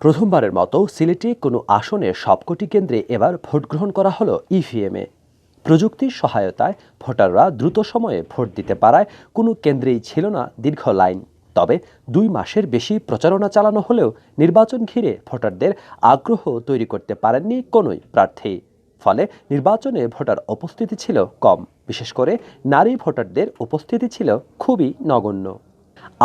প্রথমবারের মতো সিলেটে কোনো আসনে সবকটি কেন্দ্রে এবার ভোট গ্রহণ করা হলো ইভিএমে। প্রযুক্তির সহায়তায় ভোটাররা দ্রুত সময়ে ভোট দিতে পারায় কোনো কেন্দ্রেই ছিল না দীর্ঘ লাইন। তবে 2 মাসের বেশি প্রচারণা চালানো হলেও নির্বাচন ঘিরে ভোটারদের আগ্রহ তৈরি করতে পারেননি কোনোই প্রার্থী। ফলে নির্বাচনে ভোটার উপস্থিতি ছিল কম, বিশেষ করে নারী ভোটারদের উপস্থিতি ছিল খুবই নগণ্য।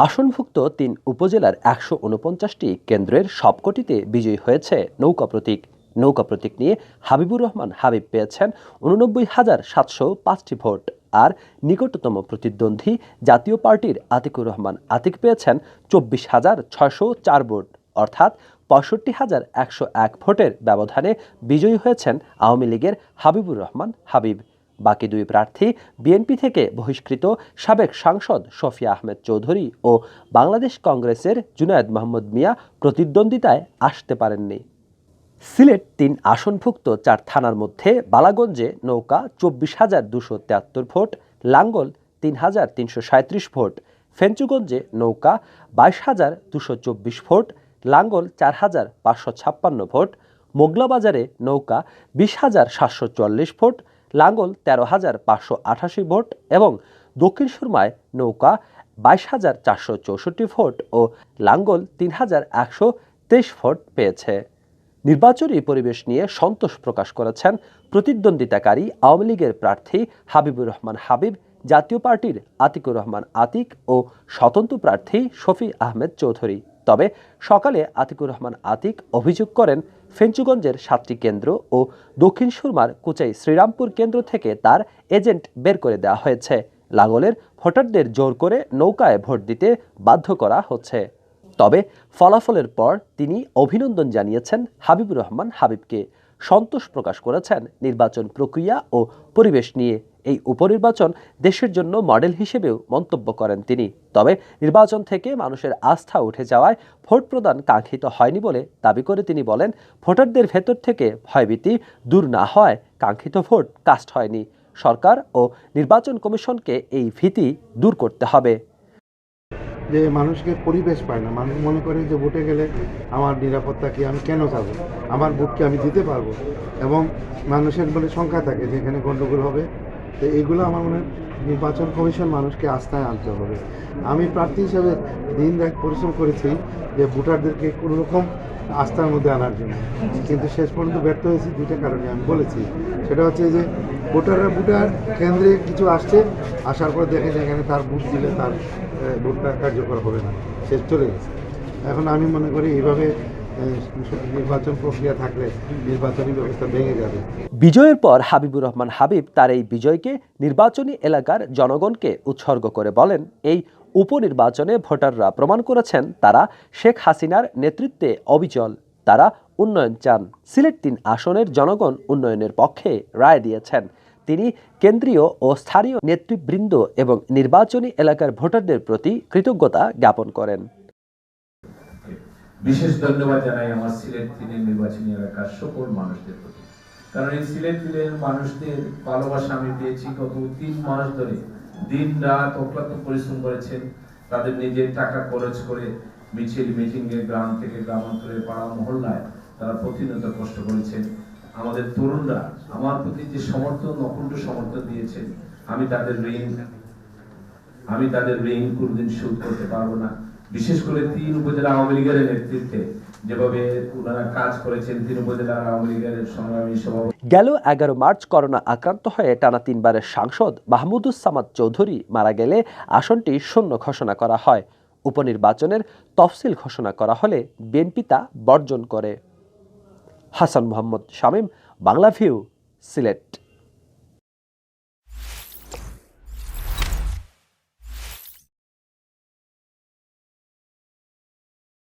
আসনভুক্ত 3 উপজেলার 149টি কেন্দ্রের সবকটিতে বিজয়ী হয়েছে নৌকা প্রতীক। নৌকা প্রতীক নিয়ে হাবিবুর রহমান হাবিব পেয়েছেন 89,705টি ভোট, আর নিকটতম প্রতিদ্বন্দ্বী জাতীয় পার্টির আতিকুর রহমান আতিক পেয়েছেন 24,604 ভোট, অর্থাৎ 65,101 ভোটের ব্যবধানে বিজয়ী হয়েছেন আওয়ামী লীগের হাবিবুর রহমান হাবিব। বাকি 2 প্রার্থী বিএনপি থেকে বহিষ্কৃত সাবেক সাংসদ শফিয়া আহমেদ চৌধুরী ও বাংলাদেশ কংগ্রেসের জুনায়েদ মাহমুদ মিয়া প্রতিদ্বন্দ্বিতায় আসতে পারেননি। সিলেট 3 আসনভুক্ত 4 থানার মধ্যে বালাগঞ্জে নৌকা 24,273 ভোট, লাঙ্গল 3,337 ভোট, ফেঞ্চুগঞ্জে নৌকা 22,224 ভোট, লাঙ্গল 4,556 ভোট, মোগলাবাজারে নৌকা 20,744 ভোট, লাঙ্গল 13,588 ভোট এবং দক্ষিণ সুরমায় নৌকা 22,464 ভোট ও লাঙ্গল 3,123 ভোট পেয়েছে। নির্বাচনী পরিবেশ নিয়ে সন্তোষ প্রকাশ করেছেন প্রতিদ্বন্দ্বিতাকারী আওয়ামী লীগের প্রার্থী হাবিবুর রহমান হাবিব, জাতীয় পার্টির আতিকুর রহমান আতিক ও স্বতন্ত্র প্রার্থী শফি আহমেদ চৌধুরী। তবে সকালে আতিকুর রহমান আতিক অভিযোগ করেন ফেঞ্চুগঞ্জের 7টি কেন্দ্র ও দক্ষিণ সুরমার কুচাই শ্রীরামপুর কেন্দ্র থেকে তার এজেন্ট বের করে দেওয়া হয়েছে। লাঙ্গলের ভোটারদের জোর করে নৌকায় ভোট দিতে বাধ্য করা হচ্ছে। তবে ফলাফলের পর তিনি অভিনন্দন জানিয়েছেন হাবিবুর রহমান হাবিবকে, সন্তোষ প্রকাশ করেছেন নির্বাচন প্রক্রিয়া ও পরিবেশ নিয়ে। এই উপনির্বাচন দেশের জন্য মডেল হিসেবেও মন্তব্য করেন তিনি। তবে নির্বাচন থেকে মানুষের আস্থা উঠে যাওয়ায় ভোট প্রদান কাঙ্ক্ষিত হয়নি বলে দাবি করে তিনি বলেন, ভোটারদের ভেতর থেকে ভয়ভীতি দূর না হয় কাঙ্ক্ষিত ভোট কাস্ট হয়নি। সরকার ও নির্বাচন কমিশনকে এই ভীতি দূর করতে হবে। যে মানুষকে পরিবেশ পায় না, মানুষ মনে করে যে ভোটে গেলে আমার নিরাপত্তা কি, আমি কেন যাব, আমার ভোটকে আমি দিতে পারবো, এবং মানুষের বলে সংখ্যা থাকে যেখানে গণ্ডগোল হবে। তো এইগুলো আমার মনে হয় নির্বাচন কমিশন মানুষকে আস্থায় আনতে হবে। আমি প্রার্থী হিসেবে দিন রাত পরিশ্রম করেছি যে ভোটারদেরকে কোনো রকম আস্থার মধ্যে আনার জন্য, কিন্তু শেষ পর্যন্ত ব্যর্থ হয়েছি 2টা কারণে আমি বলেছি। সেটা হচ্ছে যে ভোটার কেন্দ্রে কিছু আসছে, আসার পর দেখে যেখানে তার ভোট দিলে তার ভোটটা কার্যকর হবে না, শেষ চলে গেছে। এখন আমি মনে করি এইভাবে নির্বাচন প্রক্রিয়া থাকলে নির্বাচনী ব্যবস্থা ভেঙে যাবে। বিজয়ের পর হাবিবুর রহমান হাবিব তার এই বিজয়কে নির্বাচনী এলাকার জনগণকে উৎসর্গ করে বলেন, এই উপনির্বাচনে ভোটাররা প্রমাণ করেছেন তারা শেখ হাসিনার নেতৃত্বে অবিচল, তারা উন্নয়ন চান। সিলেট 3 আসনের জনগণ উন্নয়নের পক্ষে রায় দিয়েছেন। তিনি কেন্দ্রীয় ও স্থানীয় নেতৃবৃন্দ এবং নির্বাচনী এলাকার ভোটারদের প্রতি কৃতজ্ঞতা জ্ঞাপন করেন। বিশেষ ধন্যবাদ জানাই আমার সিলেট 3 নির্বাচনী এলাকার সকল মানুষদের প্রতি, কারণ এই সিলেট 3 মানুষদের ভালোবাসা আমি পেয়েছি। গত 3 মাস ধরে দিন রাত অক্লান্ত পরিশ্রম করেছেন, তাদের নিজের টাকা খরচ করে মিছিল মিটিংয়ে গ্রাম থেকে গ্রামান্তরে পাড়া মহল্লায় তারা প্রতিনিয়ত কষ্ট করেছেন। আমাদের তরুণরা আমার প্রতি যে সমর্থন, অকুণ্ঠ সমর্থন দিয়েছেন, আমি তাদের ঋণ কোনদিন শোধ করতে পারবো না। বিশেষ করে 3 উপজেলা আওয়ামী লীগের নেতৃত্বে যেভাবে ওনারা কাজ করেছেন, 3 উপজেলা আওয়ামী লীগের সংগ্রামী সভাপতি। গেল 11 মার্চ করোনা আক্রান্ত হয়ে টানা 3 বারের সাংসদ মাহমুদুস সামাদ চৌধুরী মারা গেলে আসনটি শূন্য ঘোষণা করা হয়। উপনির্বাচনের তফসিল ঘোষণা করা হলে বিএনপি তা বর্জন করে। হাসান মোহাম্মদ শামীম, বাংলাভিউ, সিলেট।